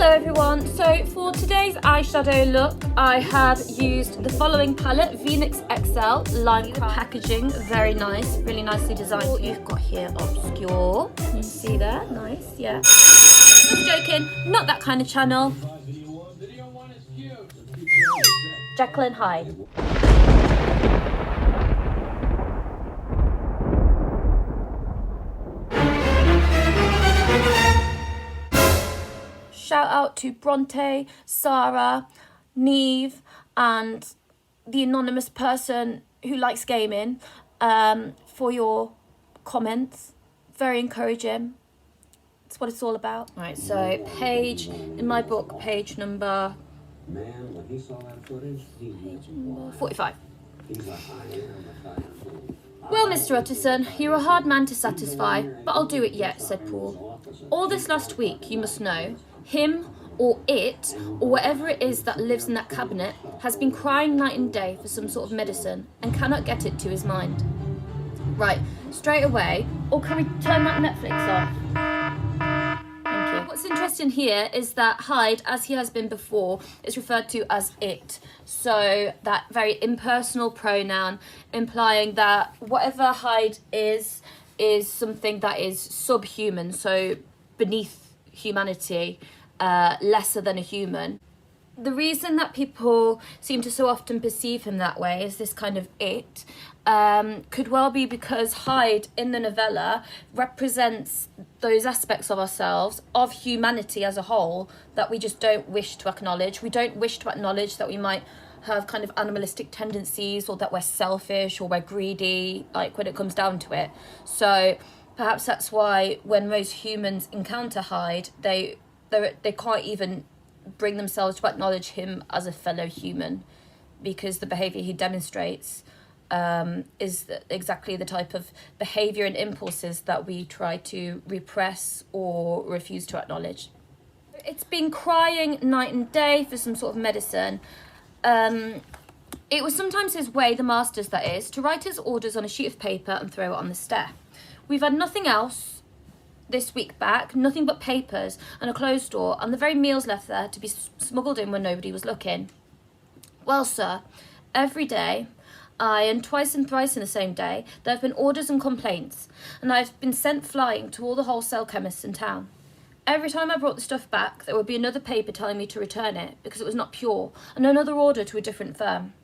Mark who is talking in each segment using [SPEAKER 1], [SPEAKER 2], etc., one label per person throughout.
[SPEAKER 1] Hello everyone, so for today's eyeshadow look I have used the following palette, Venus XL, lime packaging, very nice, really nicely designed. What you've got here, obscure, you see there, nice, yeah. Just joking, not that kind of channel. Jekyll and Hyde. Shout out to Bronte, Sarah, Neve, and the anonymous person who likes gaming for your comments. Very encouraging. That's what it's all about. Right, so page, in my book, page number 45. Well, Mr. Utterson, you're a hard man to satisfy, but I'll do it yet, said Poole. All this last week, you must know, him or it, or whatever it is that lives in that cabinet, has been crying night and day for some sort of medicine and cannot get it to his mind. Right, straight away, or can we turn that Netflix off? Thank you. What's interesting here is that Hyde, as he has been before, is referred to as it. So that very impersonal pronoun implying that whatever Hyde is something that is subhuman, so beneath humanity, lesser than a human. The reason that people seem to so often perceive him that way as this kind of it could well be because Hyde in the novella represents those aspects of ourselves, of humanity as a whole, that we just don't wish to acknowledge. We don't wish to acknowledge that we might have kind of animalistic tendencies, or that we're selfish or we're greedy, like when it comes down to it. So perhaps that's why when most humans encounter Hyde, they can't even bring themselves to acknowledge him as a fellow human, because the behaviour he demonstrates is exactly the type of behaviour and impulses that we try to repress or refuse to acknowledge. It's been crying night and day for some sort of medicine. It was sometimes his way, the master's that is, to write his orders on a sheet of paper and throw it on the stair. We've had nothing else this week back, nothing but papers and a closed door, and the very meals left there to be smuggled in when nobody was looking. Well, sir, every day, aye, and twice and thrice in the same day, there have been orders and complaints, and I've been sent flying to all the wholesale chemists in town. Every time I brought the stuff back, there would be another paper telling me to return it because it was not pure, and another order to a different firm.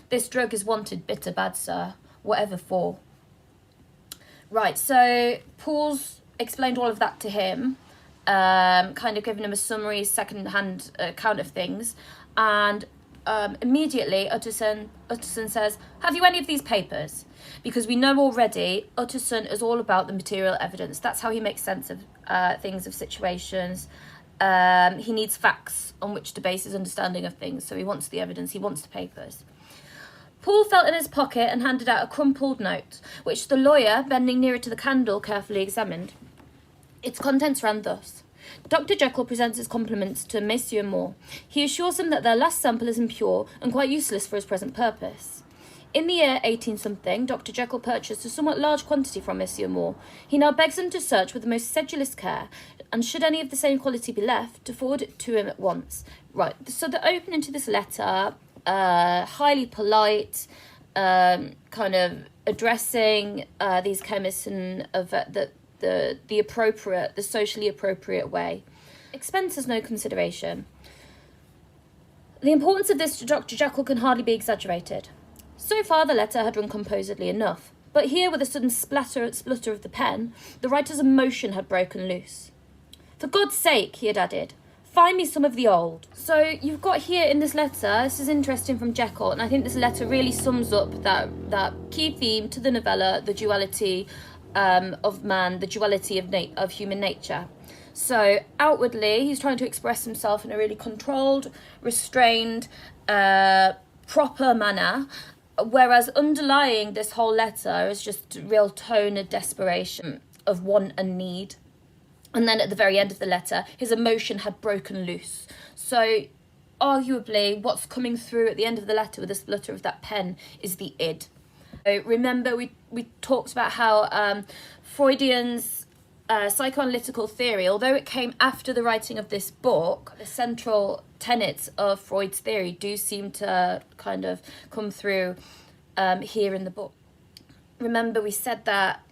[SPEAKER 1] This drug is wanted bitter bad, sir, whatever for. Right, so Poole's explained all of that to him, kind of giving him a summary, second-hand account of things, and immediately Utterson says, have you any of these papers? Because we know already Utterson is all about the material evidence. That's how he makes sense of things, of situations. He needs facts on which to base his understanding of things, so he wants the evidence, he wants the papers. Poole felt in his pocket and handed out a crumpled note, which the lawyer, bending nearer to the candle, carefully examined. Its contents ran thus. Dr. Jekyll presents his compliments to Messieurs Moore. He assures them that their last sample is impure and quite useless for his present purpose. In the year 18-something, Dr. Jekyll purchased a somewhat large quantity from Monsieur Moore. He now begs them to search with the most sedulous care, and should any of the same quality be left, to forward it to him at once. Right, so the opening to this letter, highly polite, kind of addressing these chemists in the appropriate, the socially appropriate way. Expense is no consideration. The importance of this to Dr. Jekyll can hardly be exaggerated. So far the letter had run composedly enough, but here, with a sudden splutter of the pen, the writer's emotion had broken loose. For God's sake, he had added, find me some of the old. So you've got here in this letter, this is interesting from Jekyll, and I think this letter really sums up that key theme to the novella, the duality of man, the duality of human nature. So outwardly, he's trying to express himself in a really controlled, restrained, proper manner, whereas underlying this whole letter is just real tone of desperation, of want and need. And then at the very end of the letter, his emotion had broken loose. So arguably, what's coming through at the end of the letter with the splutter of that pen is the id. So remember, we talked about how Freudians psychoanalytical theory, although it came after the writing of this book, the central tenets of Freud's theory do seem to kind of come through here in the book. Remember, we said that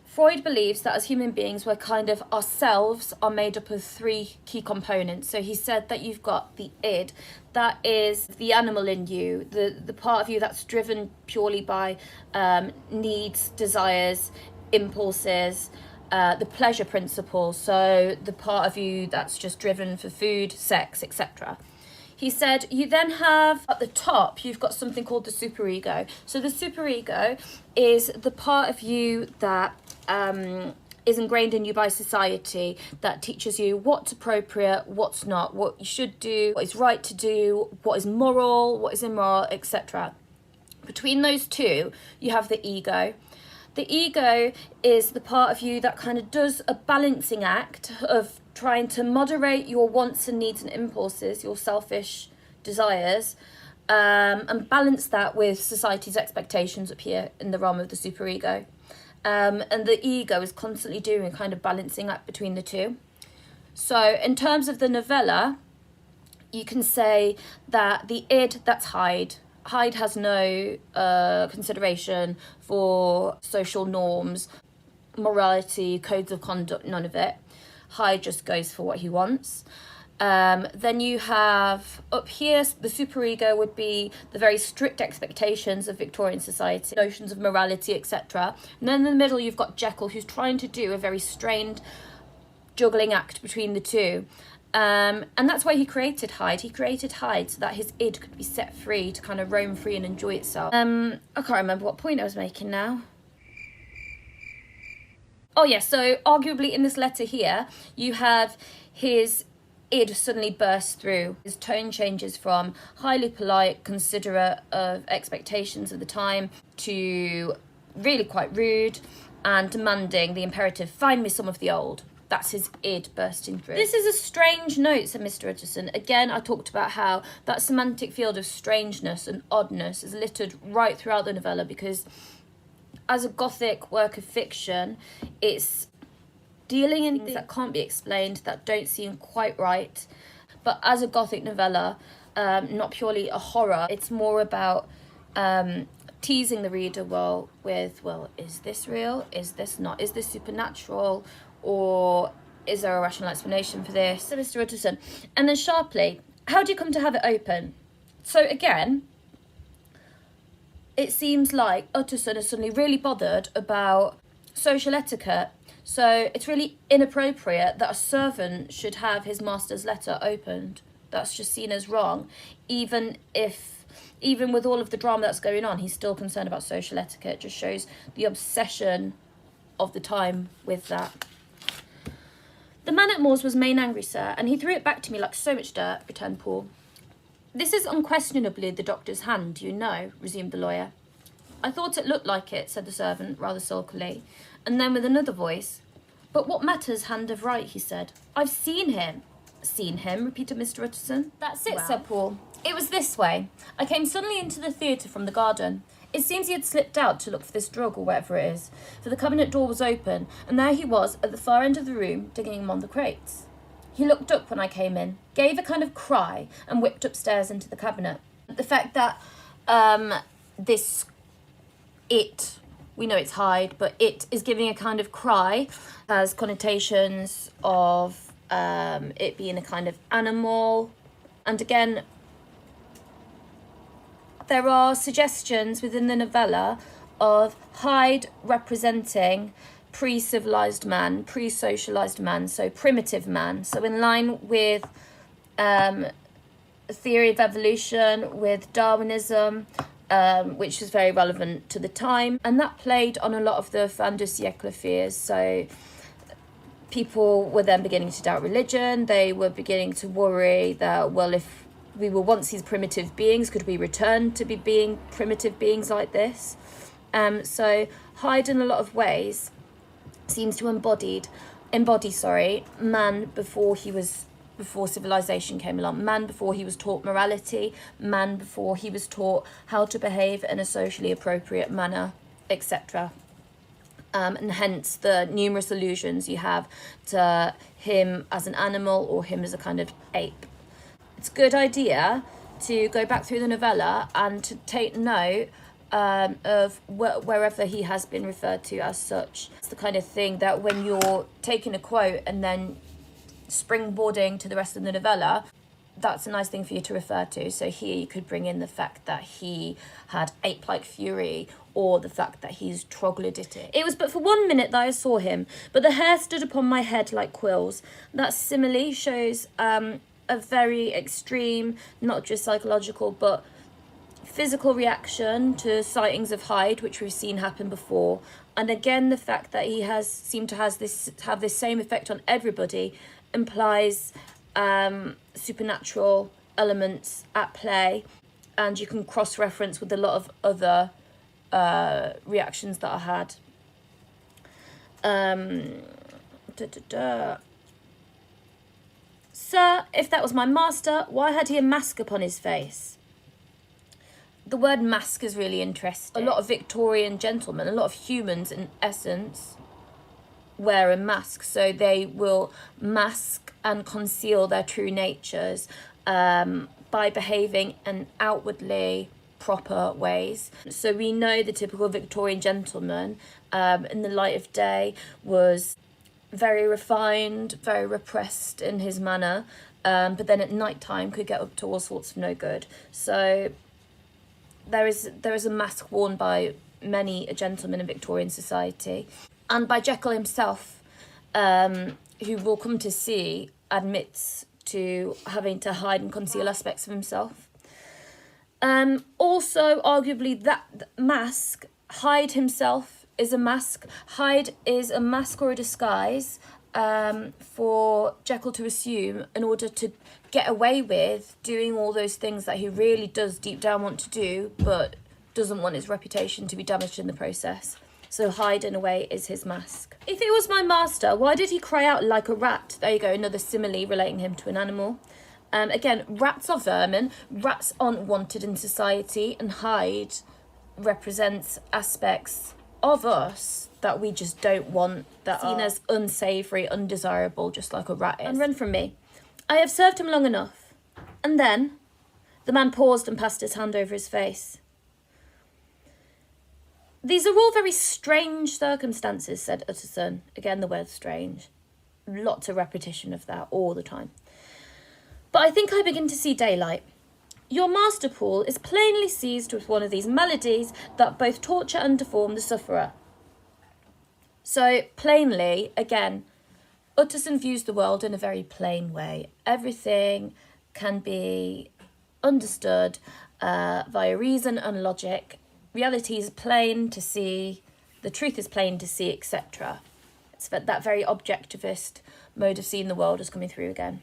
[SPEAKER 1] Freud believes that as human beings, we're kind of ourselves are made up of three key components. So he said that you've got the id, that is the animal in you, the part of you that's driven purely by needs, desires, impulses, the pleasure principle, so the part of you that's just driven for food, sex, etc. He said you then have at the top, you've got something called the superego. So the superego is the part of you that is ingrained in you by society, that teaches you what's appropriate, what's not, what you should do, what is right to do, what is moral, what is immoral, etc. Between those two, you have the ego. The ego is the part of you that kind of does a balancing act of trying to moderate your wants and needs and impulses, your selfish desires, and balance that with society's expectations up here in the realm of the superego. And the ego is constantly doing a kind of balancing act between the two. So in terms of the novella, you can say that the id, that's Hyde. Hyde has no consideration for social norms, morality, codes of conduct, none of it. Hyde just goes for what he wants. Then you have up here, the superego would be the very strict expectations of Victorian society, notions of morality, etc. And then in the middle, you've got Jekyll, who's trying to do a very strained juggling act between the two. And that's why he created Hyde. He created Hyde so that his id could be set free to kind of roam free and enjoy itself. I can't remember what point I was making now. Oh yeah, so arguably in this letter here, you have his id suddenly burst through. His tone changes from highly polite, considerate of expectations of the time, to really quite rude and demanding the imperative, find me some of the old. That's his id bursting through. This is a strange note, said Mr. Utterson. Again, I talked about how that semantic field of strangeness and oddness is littered right throughout the novella, because as a Gothic work of fiction, it's dealing in things that can't be explained, that don't seem quite right. But as a Gothic novella, not purely a horror, it's more about teasing the reader with, is this real? Is this not? Is this supernatural? Or is there a rational explanation for this? So Mr. Utterson. And then sharply, how do you come to have it open? So again, it seems like Utterson is suddenly really bothered about social etiquette. So it's really inappropriate that a servant should have his master's letter opened. That's just seen as wrong. Even with all of the drama that's going on, he's still concerned about social etiquette. It just shows the obsession of the time with that. The man at Moore's was main angry, sir, and he threw it back to me like so much dirt, returned Poole. This is unquestionably the doctor's hand, you know, resumed the lawyer. I thought it looked like it, said the servant, rather sulkily, and then with another voice, but what matters hand of right, he said. I've seen him. Seen him, repeated Mr. Utterson. That's it, said Poole. It was this way. I came suddenly into the theatre from the garden. It seems he had slipped out to look for this drug or whatever it is, for the cabinet door was open, and there he was at the far end of the room, digging among the crates. He looked up when I came in, gave a kind of cry, and whipped upstairs into the cabinet. The fact that we know it's Hyde, but it is giving a kind of cry, has connotations of it being a kind of animal. And again, there are suggestions within the novella of Hyde representing pre-civilized man, pre-socialized man, so primitive man. So in line with a theory of evolution, with Darwinism, which was very relevant to the time. And that played on a lot of the fin de siècle fears. So people were then beginning to doubt religion. They were beginning to worry that, well, if we were once these primitive beings, could we return to be being primitive beings like this? So Hyde, in a lot of ways, seems to embody man before civilization came along, man before he was taught morality, man before he was taught how to behave in a socially appropriate manner, etc. and hence the numerous allusions you have to him as an animal or him as a kind of ape. It's a good idea to go back through the novella and to take note of wherever he has been referred to as such. It's the kind of thing that when you're taking a quote and then springboarding to the rest of the novella, that's a nice thing for you to refer to. So here you could bring in the fact that he had ape-like fury, or the fact that he's troglodytic. It was but for 1 minute that I saw him, but the hair stood upon my head like quills. That simile shows a very extreme, not just psychological, but physical reaction to sightings of Hyde, which we've seen happen before. And again, the fact that he has seemed to have this same effect on everybody implies supernatural elements at play, and you can cross-reference with a lot of other reactions that I had. Sir, if that was my master, why had he a mask upon his face? The word mask is really interesting. A lot of Victorian gentlemen, a lot of humans in essence, wear a mask. So they will mask and conceal their true natures by behaving in outwardly proper ways. So we know the typical Victorian gentleman in the light of day was very refined, very repressed in his manner, but then at night time could get up to all sorts of no good. So there is a mask worn by many a gentleman in Victorian society, and by Jekyll himself, who we'll come to see admits to having to hide and conceal aspects of himself. Also, arguably, that mask, Hyde himself is a mask. Hyde is a mask or a disguise for Jekyll to assume in order to get away with doing all those things that he really does deep down want to do, but doesn't want his reputation to be damaged in the process. So Hyde, in a way, is his mask. If it was my master, why did he cry out like a rat? There you go, another simile relating him to an animal. Again, rats are vermin. Rats aren't wanted in society, and Hyde represents aspects of us that we just don't want, that are seen as unsavoury, undesirable, just like a rat is. And run from me. I have served him long enough. And then the man paused and passed his hand over his face. These are all very strange circumstances, said Utterson. Again, the word strange. Lots of repetition of that all the time. But I think I begin to see daylight. Your master, Poole, is plainly seized with one of these maladies that both torture and deform the sufferer. So, plainly, again, Utterson views the world in a very plain way. Everything can be understood via reason and logic. Reality is plain to see, the truth is plain to see, etc. It's that very objectivist mode of seeing the world is coming through again.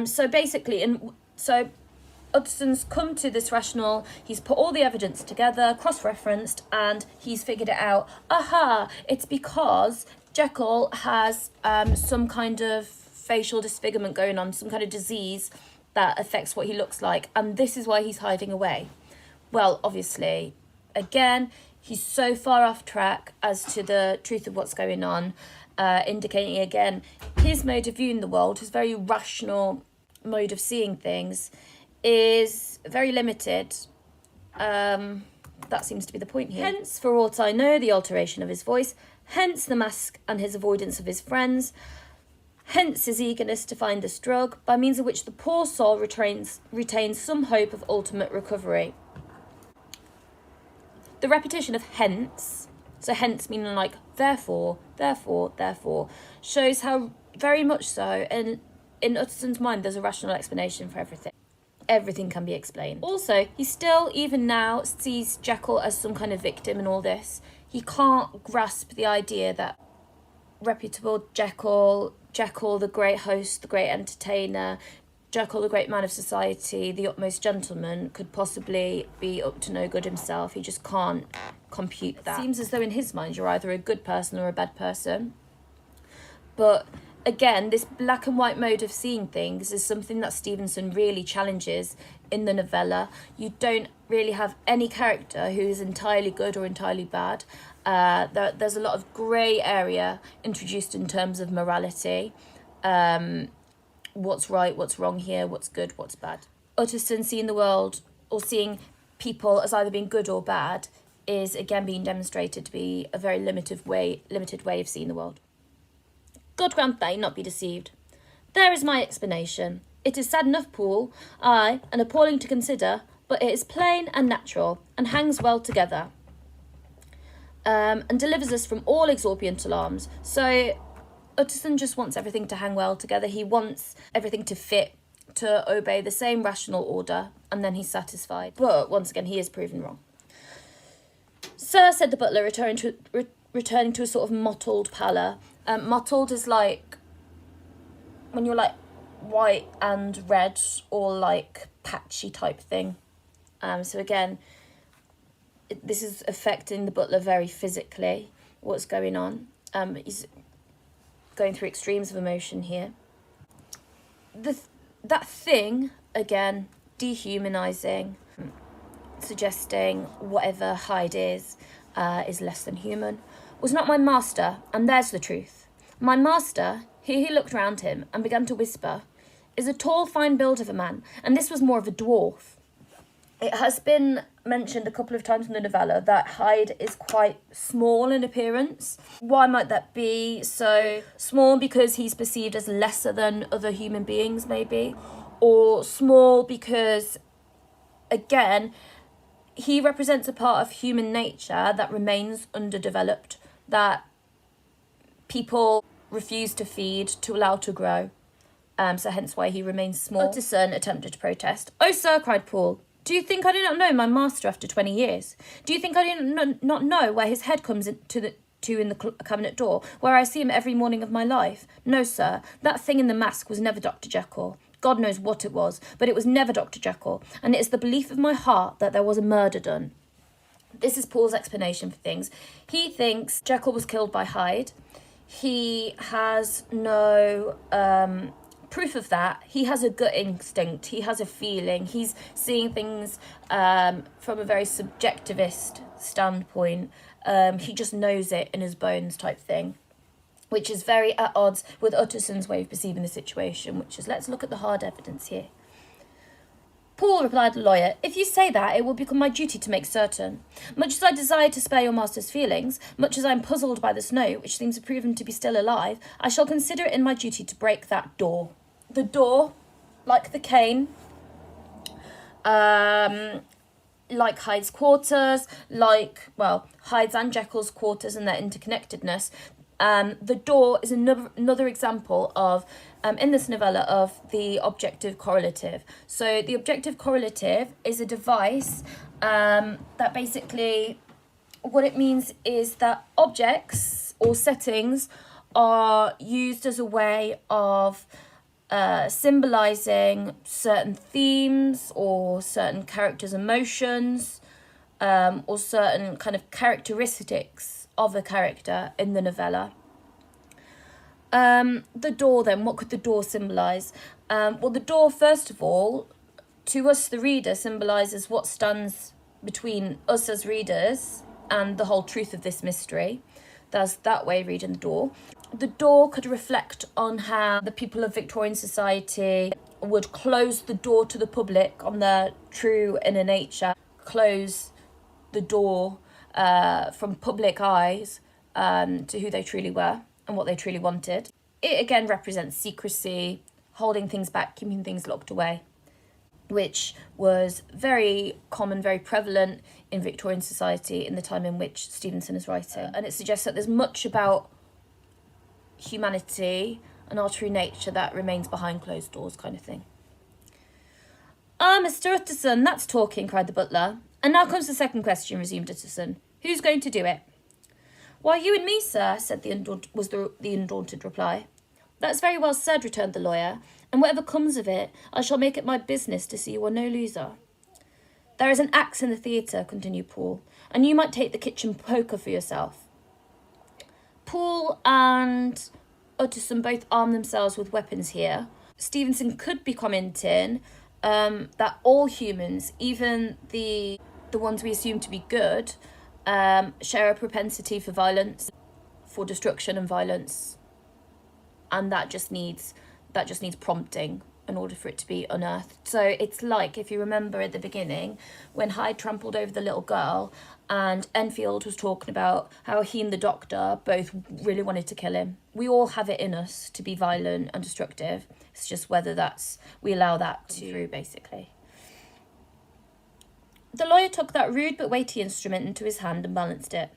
[SPEAKER 1] So basically, so Utterson's come to this rational, he's put all the evidence together, cross-referenced, and he's figured it out. Aha, it's because Jekyll has some kind of facial disfigurement going on, some kind of disease that affects what he looks like, and this is why he's hiding away. Well, obviously, again, he's so far off track as to the truth of what's going on, indicating again his mode of viewing the world, his very rational mode of seeing things, is very limited. That seems to be the point here. Hence, for aught I know, the alteration of his voice, hence the mask and his avoidance of his friends, hence his eagerness to find this drug, by means of which the poor soul retains some hope of ultimate recovery. The repetition of hence, so hence meaning like therefore, shows how very much so, and in Utterson's mind there's a rational explanation for everything. Everything can be explained. Also, he still, even now, sees Jekyll as some kind of victim in all this. He can't grasp the idea that reputable Jekyll, the great host, the great entertainer, Jekyll, the great man of society, the utmost gentleman, could possibly be up to no good himself. He just can't compute that. It seems as though in his mind you're either a good person or a bad person. But again, this black and white mode of seeing things is something that Stevenson really challenges in the novella. You don't really have any character who is entirely good or entirely bad. There's a lot of grey area introduced in terms of morality. What's right, what's wrong here, what's good, what's bad. Utterson seeing the world or seeing people as either being good or bad is again being demonstrated to be a very limited way of seeing the world. God grant they not be deceived. There is my explanation. It is sad enough, Poole, aye, and appalling to consider, but it is plain and natural, and hangs well together, and delivers us from all exorbitant alarms. So Utterson just wants everything to hang well together. He wants everything to fit, to obey the same rational order, and then he's satisfied. But once again, he is proven wrong. Sir, said the butler, returning to a sort of mottled pallor. Mottled is like when you're like white and red, or like patchy type thing. So again, this is affecting the butler very physically, what's going on. He's going through extremes of emotion here. That thing, again, dehumanising, suggesting whatever Hyde is less than human, was not my master, and there's the truth. My master, here he looked round him and began to whisper, is a tall, fine build of a man, and this was more of a dwarf. It has been mentioned a couple of times in the novella that Hyde is quite small in appearance. Why might that be? So small because he's perceived as lesser than other human beings, maybe, or small because, again, he represents a part of human nature that remains underdeveloped, that people refuse to feed, to allow to grow. So hence why he remains small. Utterson attempted to protest. "Oh, sir," cried Poole, "do you think I do not know my master after 20 years? Do you think I do not know where his head comes in the cabinet door, where I see him every morning of my life? No, sir, that thing in the mask was never Dr. Jekyll. God knows what it was, but it was never Dr. Jekyll, and it is the belief of my heart that there was a murder done." This is Poole's explanation for things. He thinks Jekyll was killed by Hyde. He has no proof of that. He has a gut instinct. He has a feeling. He's seeing things from a very subjectivist standpoint. He just knows it in his bones type thing, which is very at odds with Utterson's way of perceiving the situation, which is, let's look at the hard evidence here. "Poole," replied the lawyer, "if you say that, it will become my duty to make certain. Much as I desire to spare your master's feelings, much as I am puzzled by this note, which seems to prove him to be still alive, I shall consider it in my duty to break that door." The door, like the cane, like Hyde's quarters, Hyde's and Jekyll's quarters and their interconnectedness, the door is another example of, in this novella, of the objective correlative. So the objective correlative is a device that basically, what it means is that objects or settings are used as a way of symbolising certain themes or certain characters' emotions, or certain kind of characteristics of a character in the novella. The door then, what could the door symbolise? Well, the door, first of all, to us the reader, symbolises what stands between us as readers and the whole truth of this mystery. That's that way reading the door. The door could reflect on how the people of Victorian society would close the door to the public on their true inner nature, close the door from public eyes to who they truly were and what they truly wanted. It again represents secrecy, holding things back, keeping things locked away, which was very common, very prevalent in Victorian society in the time in which Stevenson is writing. And it suggests that there's much about humanity and our true nature that remains behind closed doors, kind of thing. "Ah, Mr. Utterson, that's talking," cried the butler. "And now comes the second question," resumed Utterson. "Who's going to do it?" "Why, you and me, sir," said the undaunted reply. "That's very well said," returned the lawyer, "and whatever comes of it, I shall make it my business to see you are no loser." "There is an axe in the theatre," continued Poole, "and you might take the kitchen poker for yourself." Poole and Utterson both arm themselves with weapons here. Stevenson could be commenting that all humans, even the ones we assume to be good, share a propensity for violence, for destruction and violence, and that just needs prompting in order for it to be unearthed. So it's like, if you remember at the beginning, when Hyde trampled over the little girl and Enfield was talking about how he and the doctor both really wanted to kill him. We all have it in us to be violent and destructive. It's just whether we allow that to through, basically. The lawyer took that rude but weighty instrument into his hand and balanced it.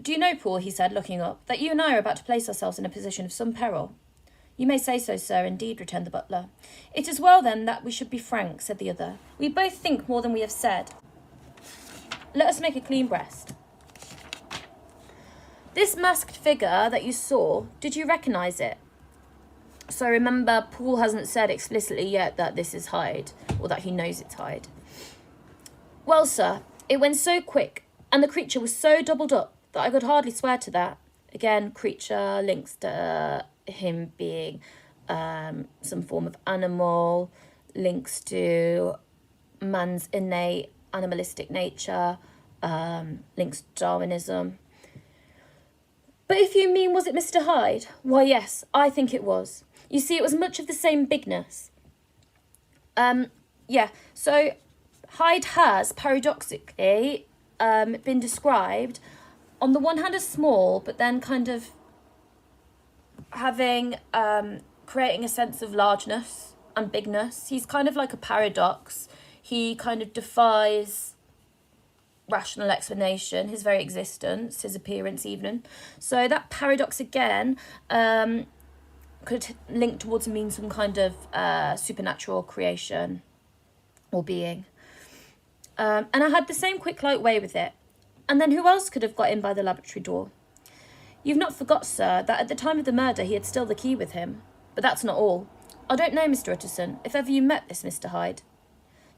[SPEAKER 1] "Do you know, Poole," he said, looking up, "that you and I are about to place ourselves in a position of some peril?" "You may say so, sir, indeed," returned the butler. "It is well, then, that we should be frank," said the other. "We both think more than we have said. Let us make a clean breast. This masked figure that you saw, did you recognise it?" So remember, Poole hasn't said explicitly yet that this is Hyde, or that he knows it's Hyde. "Well, sir, it went so quick, and the creature was so doubled up that I could hardly swear to that." Again, creature links to him being some form of animal, links to man's innate animalistic nature, links to Darwinism. "But if you mean, was it Mr. Hyde? Why, yes, I think it was. You see, it was much of the same bigness." Yeah, so Hyde has, paradoxically, been described, on the one hand as small, but then kind of having, creating a sense of largeness and bigness. He's kind of like a paradox. He kind of defies rational explanation, his very existence, his appearance even. So that paradox again could link towards mean some kind of supernatural creation or being. And I had the same quick light way with it. And then who else could have got in by the laboratory door? You've not forgot, sir, that at the time of the murder he had still the key with him. But that's not all. I don't know, Mr. Utterson, if ever you met this Mr. Hyde.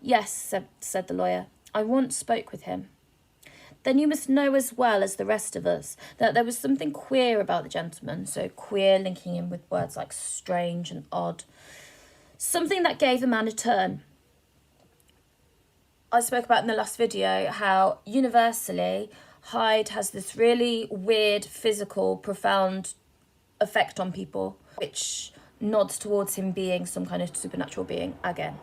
[SPEAKER 1] Yes, said the lawyer. I once spoke with him. Then you must know as well as the rest of us that there was something queer about the gentleman. So queer linking him with words like strange and odd. Something that gave a man a turn. I spoke about in the last video how universally Hyde has this really weird, physical, profound effect on people, which nods towards him being some kind of supernatural being again.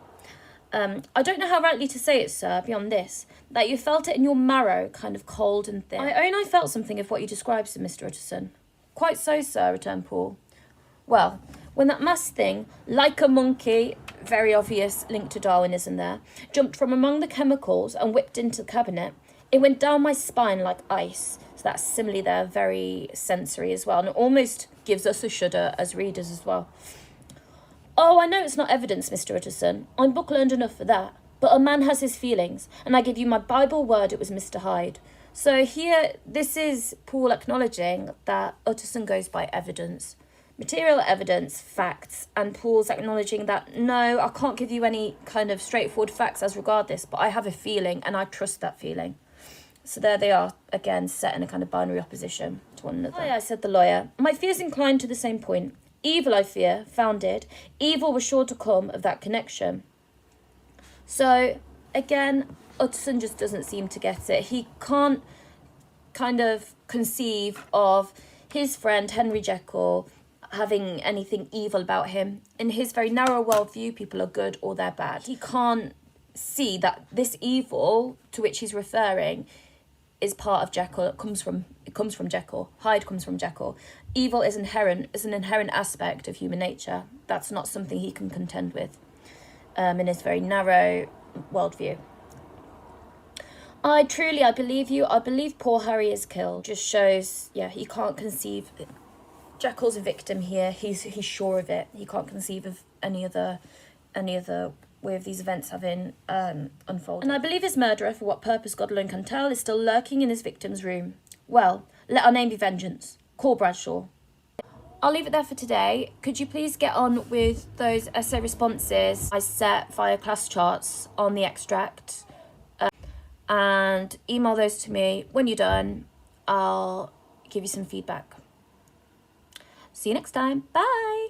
[SPEAKER 1] I don't know how rightly to say it, sir, beyond this, that you felt it in your marrow, kind of cold and thin. I own I felt something of what you described, said Mr. Utterson. Quite so, sir, returned Poole. Well, when that masked thing, like a monkey, very obvious link to Darwinism there, jumped from among the chemicals and whipped into the cabinet, it went down my spine like ice. So that's simile there, very sensory as well, and it almost gives us a shudder as readers as well. Oh, I know it's not evidence, Mr. Utterson. I'm book-learned enough for that. But a man has his feelings, and I give you my Bible word it was Mr. Hyde. So here, this is Poole acknowledging that Utterson goes by evidence. Material evidence, facts, and Poole's acknowledging that, no, I can't give you any kind of straightforward facts as regard this, but I have a feeling, and I trust that feeling. So there they are, again, set in a kind of binary opposition to one another. Aye, said the lawyer. My fears incline to the same point. Evil, I fear, founded. Evil was sure to come of that connection. So, again, Utterson just doesn't seem to get it. He can't kind of conceive of his friend Henry Jekyll having anything evil about him. In his very narrow worldview, people are good or they're bad. He can't see that this evil to which he's referring is part of Jekyll. It comes from Jekyll. Hyde comes from Jekyll. Evil is an inherent aspect of human nature. That's not something he can contend with in his very narrow worldview. I believe you. I believe poor Harry is killed. Just shows, yeah, he can't conceive. Jekyll's a victim here. He's sure of it. He can't conceive of any other way of these events having unfolded. And I believe his murderer, for what purpose God alone can tell, is still lurking in his victim's room. Well, let our name be vengeance. Call Bradshaw. I'll leave it there for today. Could you please get on with those essay responses I set via class charts on the extract and email those to me. When you're done, I'll give you some feedback. See you next time. Bye.